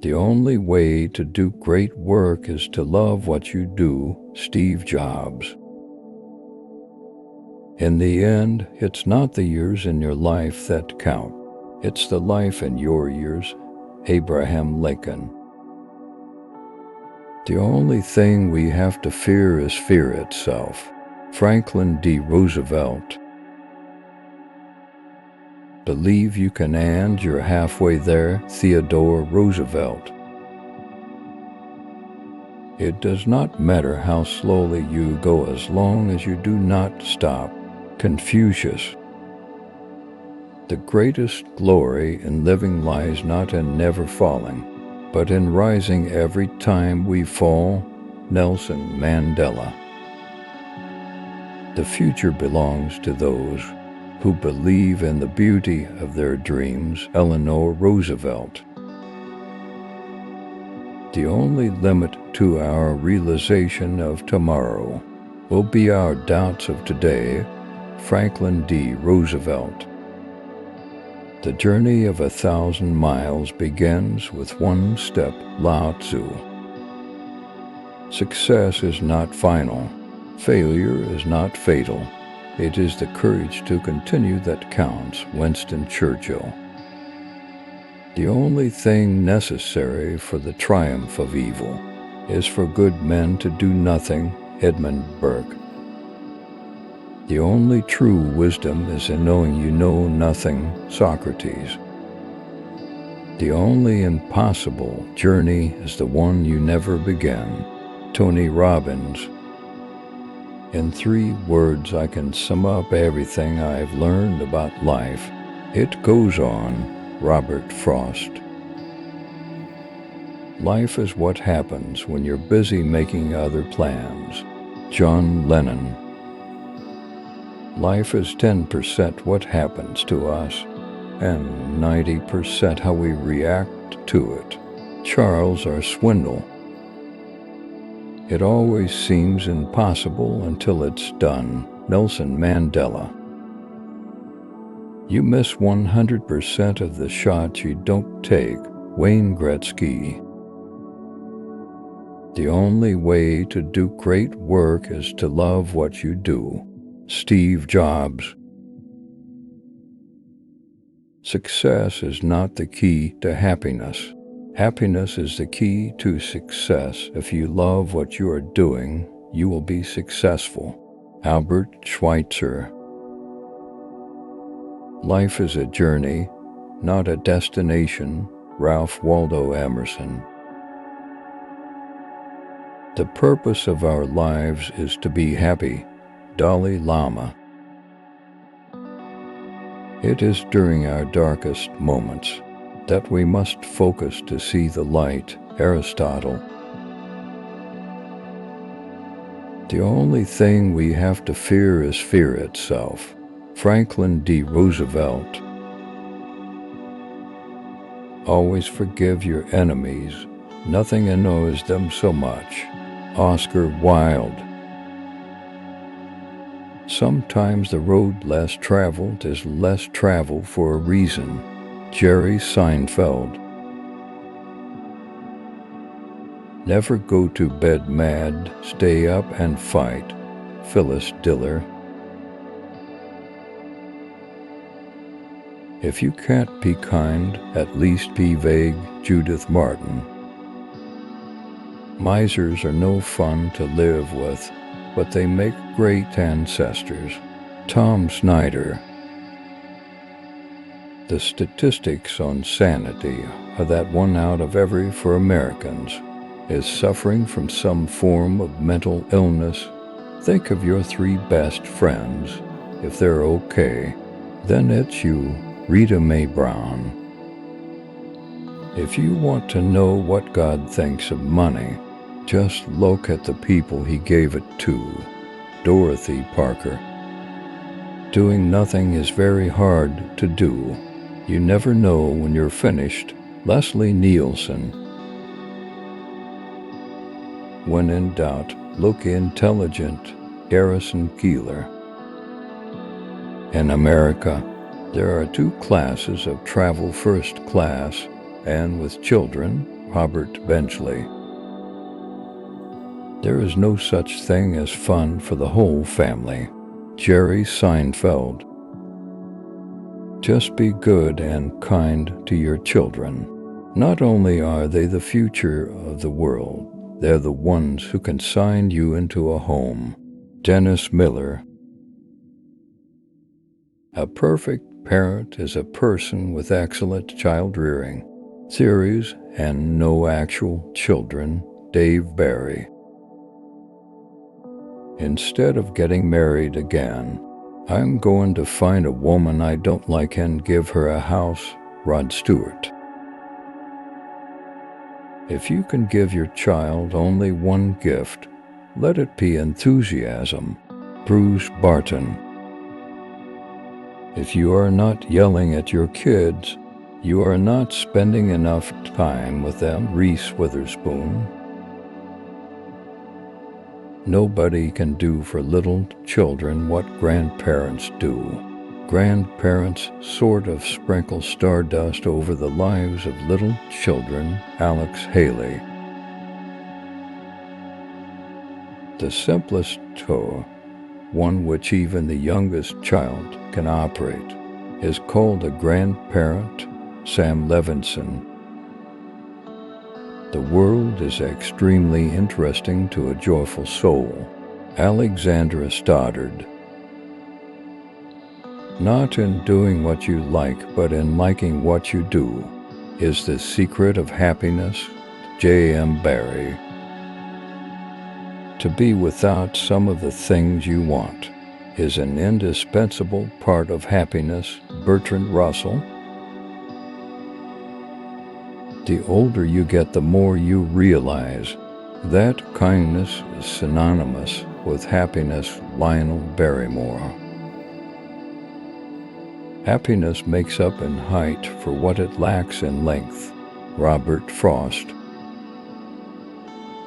The only way to do great work is to love what you do, Steve Jobs. In the end, it's not the years in your life that count. It's the life in your years, Abraham Lincoln. The only thing we have to fear is fear itself, Franklin D. Roosevelt. Believe you can and you're halfway there, Theodore Roosevelt. It does not matter how slowly you go as long as you do not stop, Confucius. The greatest glory in living lies not in never falling, but in rising every time we fall, Nelson Mandela. The future belongs to those who believe in the beauty of their dreams, Eleanor Roosevelt. The only limit to our realization of tomorrow will be our doubts of today, Franklin D. Roosevelt. The journey of 1,000 miles begins with one step, Lao Tzu. Success is not final. Failure is not fatal. It is the courage to continue that counts, Winston Churchill. The only thing necessary for the triumph of evil is for good men to do nothing, Edmund Burke. The only true wisdom is in knowing you know nothing, Socrates. The only impossible journey is the one you never began, Tony Robbins. In 3 words I can sum up everything I've learned about life. It goes on, Robert Frost. Life is what happens when you're busy making other plans, John Lennon. Life is 10% what happens to us, and 90% how we react to it, Charles R. Swindoll. It always seems impossible until it's done, Nelson Mandela. You miss 100% of the shots you don't take, Wayne Gretzky. The only way to do great work is to love what you do, Steve Jobs. Success is not the key to happiness. Happiness is the key to success. If you love what you are doing, you will be successful. Albert Schweitzer. Life is a journey, not a destination, Ralph Waldo Emerson. The purpose of our lives is to be happy, Dalai Lama. It is during our darkest moments that we must focus to see the light, Aristotle. The only thing we have to fear is fear itself, Franklin D. Roosevelt. Always forgive your enemies. Nothing annoys them so much, Oscar Wilde. Sometimes the road less traveled is less travel for a reason, Jerry Seinfeld. Never go to bed mad, stay up and fight, Phyllis Diller. If you can't be kind, at least be vague, Judith Martin. Misers are no fun to live with, but they make great ancestors, Tom Snyder. The statistics on sanity are that 1 out of every 4 Americans is suffering from some form of mental illness. Think of your 3 best friends. If they're okay, then it's you, Rita Mae Brown. If you want to know what God thinks of money, just look at the people he gave it to, Dorothy Parker. Doing nothing is very hard to do. You never know when you're finished, Leslie Nielsen. When in doubt, look intelligent, Garrison Keillor. In America, there are 2 classes of travel: first class, and with children, Robert Benchley. There is no such thing as fun for the whole family. Jerry Seinfeld. Just be good and kind to your children. Not only are they the future of the world, they're the ones who can sign you into a home. Dennis Miller. A perfect parent is a person with excellent child-rearing theories and no actual children. Dave Barry. Instead of getting married again, I'm going to find a woman I don't like and give her a house. Rod Stewart. If you can give your child only one gift, let it be enthusiasm. Bruce Barton. If you are not yelling at your kids, you are not spending enough time with them. Reese Witherspoon. Nobody can do for little children what grandparents do. Grandparents sort of sprinkle stardust over the lives of little children. Alex Haley. The simplest toy, one which even the youngest child can operate, is called a grandparent. Sam Levinson. The world is extremely interesting to a joyful soul. Alexandra Stoddard. Not in doing what you like, but in liking what you do, is the secret of happiness. J.M. Barrie. To be without some of the things you want is an indispensable part of happiness. Bertrand Russell. The older you get, the more you realize that kindness is synonymous with happiness. Lionel Barrymore. Happiness makes up in height for what it lacks in length. Robert Frost.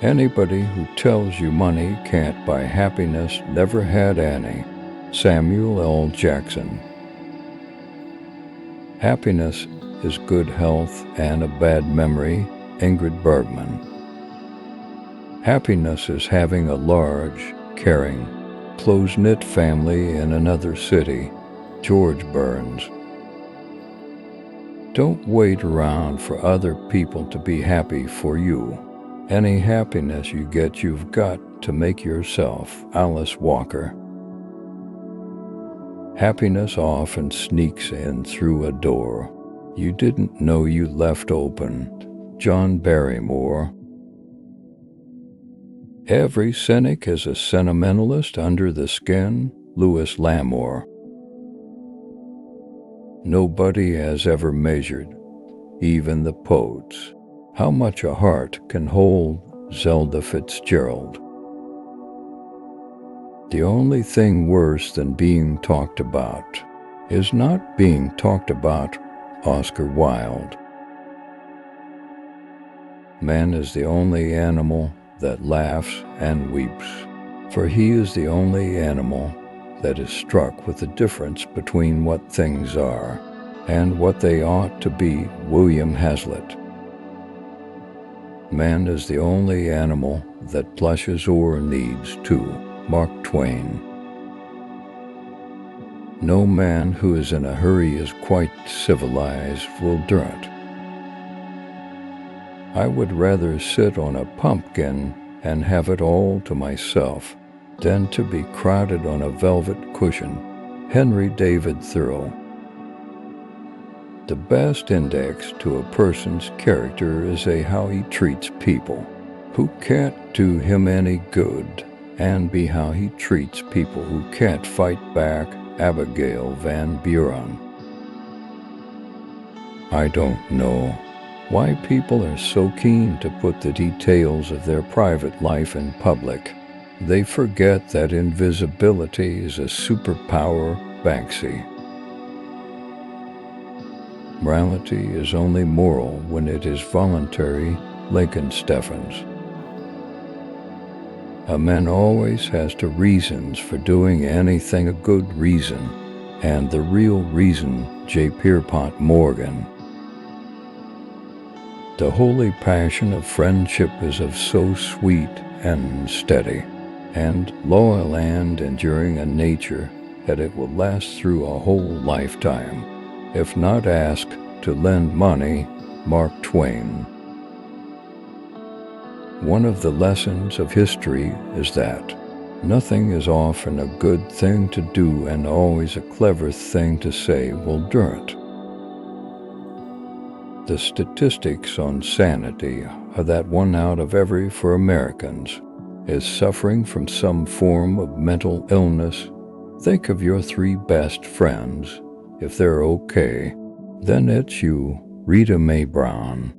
Anybody who tells you money can't buy happiness never had any. Samuel L. Jackson. Happiness is good health and a bad memory. Ingrid Bergman. Happiness is having a large, caring, close-knit family in another city. George Burns. Don't wait around for other people to be happy for you. Any happiness you get, you've got to make yourself. Alice Walker. Happiness often sneaks in through a door you didn't know you left open. John Barrymore. Every cynic is a sentimentalist under the skin. Louis L'Amour. Nobody has ever measured, even the poets, how much a heart can hold. Zelda Fitzgerald. The only thing worse than being talked about is not being talked about. Oscar Wilde. Man is the only animal that laughs and weeps, for he is the only animal that is struck with the difference between what things are and what they ought to be. William Hazlitt. Man is the only animal that blushes or needs to. Mark Twain. No man who is in a hurry is quite civilized. Will Durant. I would rather sit on a pumpkin and have it all to myself than to be crowded on a velvet cushion. Henry David Thoreau. The best index to a person's character is how he treats people who can't do him any good, and how he treats people who can't fight back. Abigail Van Buren. I don't know why people are so keen to put the details of their private life in public. They forget that invisibility is a superpower. Banksy. Morality is only moral when it is voluntary. Lincoln Steffens. A man always has two reasons for doing anything: a good reason and the real reason. J. Pierpont Morgan. The holy passion of friendship is of so sweet and steady, and loyal and enduring a nature that it will last through a whole lifetime, if not asked to lend money. Mark Twain. One of the lessons of history is that nothing is often a good thing to do and always a clever thing to say will do it. The statistics on sanity are that 1 out of every 4 Americans is suffering from some form of mental illness. Think of your 3 best friends. If they're okay, then it's you. Rita Mae Brown.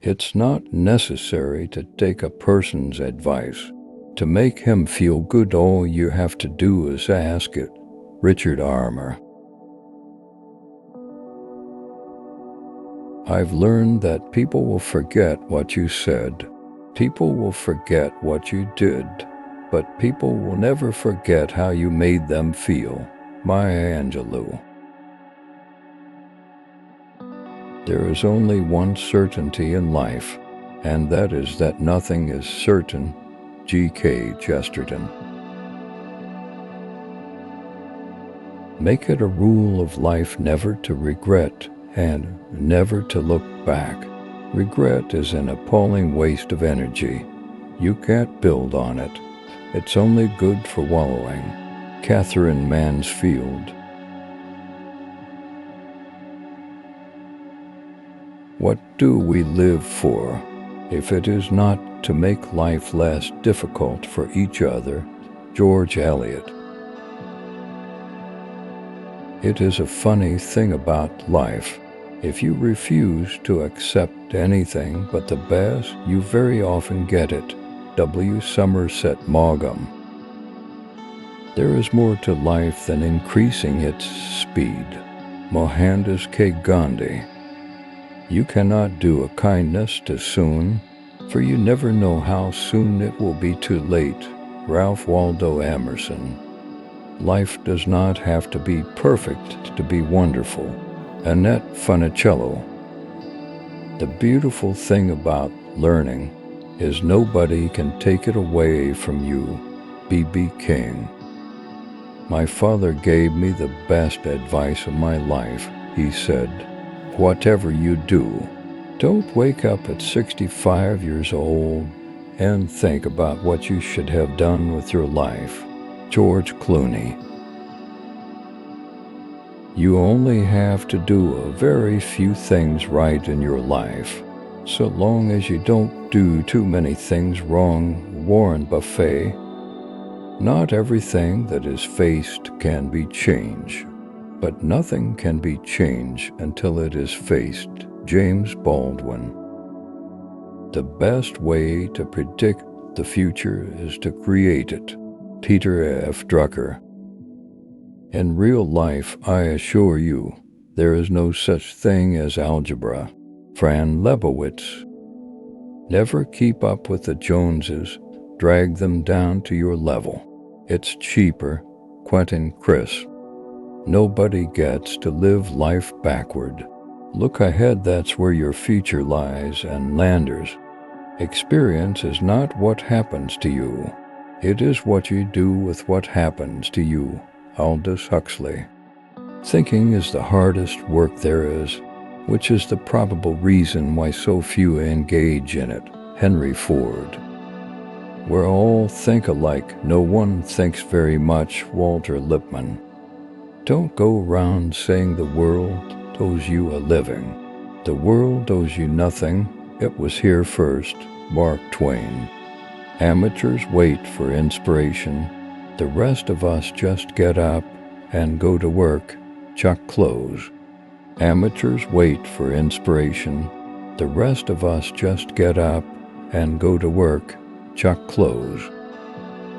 It's not necessary to take a person's advice. To make him feel good, all you have to do is ask it. Richard Armour. I've learned that people will forget what you said. People will forget what you did, but people will never forget how you made them feel. Maya Angelou. There is only one certainty in life, and that is that nothing is certain. G.K. Chesterton. Make it a rule of life never to regret and never to look back. Regret is an appalling waste of energy. You can't build on it. It's only good for wallowing. Catherine Mansfield. What do we live for, if it is not to make life less difficult for each other? George Eliot. It is a funny thing about life. If you refuse to accept anything but the best, you very often get it. W. Somerset Maugham. There is more to life than increasing its speed. Mohandas K. Gandhi. You cannot do a kindness too soon, for you never know how soon it will be too late. Ralph Waldo Emerson. Life does not have to be perfect to be wonderful. Annette Funicello. The beautiful thing about learning is nobody can take it away from you. B.B. King. My father gave me the best advice of my life. He said, "Whatever you do, don't wake up at 65 years old and think about what you should have done with your life." George Clooney. You only have to do a very few things right in your life, so long as you don't do too many things wrong. Warren Buffett. Not everything that is faced can be changed, but nothing can be changed until it is faced. James Baldwin. The best way to predict the future is to create it. Peter F. Drucker. In real life, I assure you, there is no such thing as algebra. Fran Lebowitz. Never keep up with the Joneses. Drag them down to your level. It's cheaper. Quentin Crisp. Nobody gets to live life backward. Look ahead, that's where your future lies. And Landers. Experience is not what happens to you. It is what you do with what happens to you. Aldous Huxley. Thinking is the hardest work there is, which is the probable reason why so few engage in it. Henry Ford. We all think alike, no one thinks very much. Walter Lippmann. Don't go around saying the world owes you a living. The world owes you nothing. It was here first. Mark Twain. Amateurs wait for inspiration. The rest of us just get up and go to work. Chuck Close. Amateurs wait for inspiration. The rest of us just get up and go to work. Chuck Close.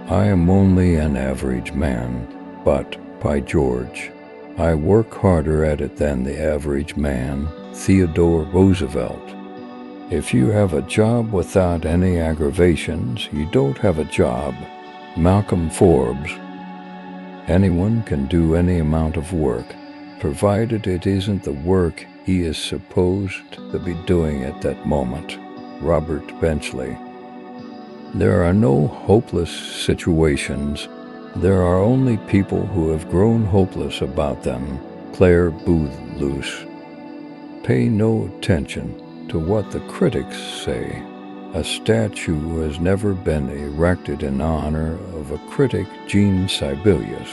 I am only an average man, but, by George, I work harder at it than the average man. Theodore Roosevelt. If you have a job without any aggravations, you don't have a job. Malcolm Forbes. Anyone can do any amount of work. provided it isn't the work he is supposed to be doing at that moment. Robert Benchley. There are no hopeless situations. There are only people who have grown hopeless about them. Claire Booth-Luce. Pay no attention to what the critics say. A statue has never been erected in honor of a critic, Jean Sibelius.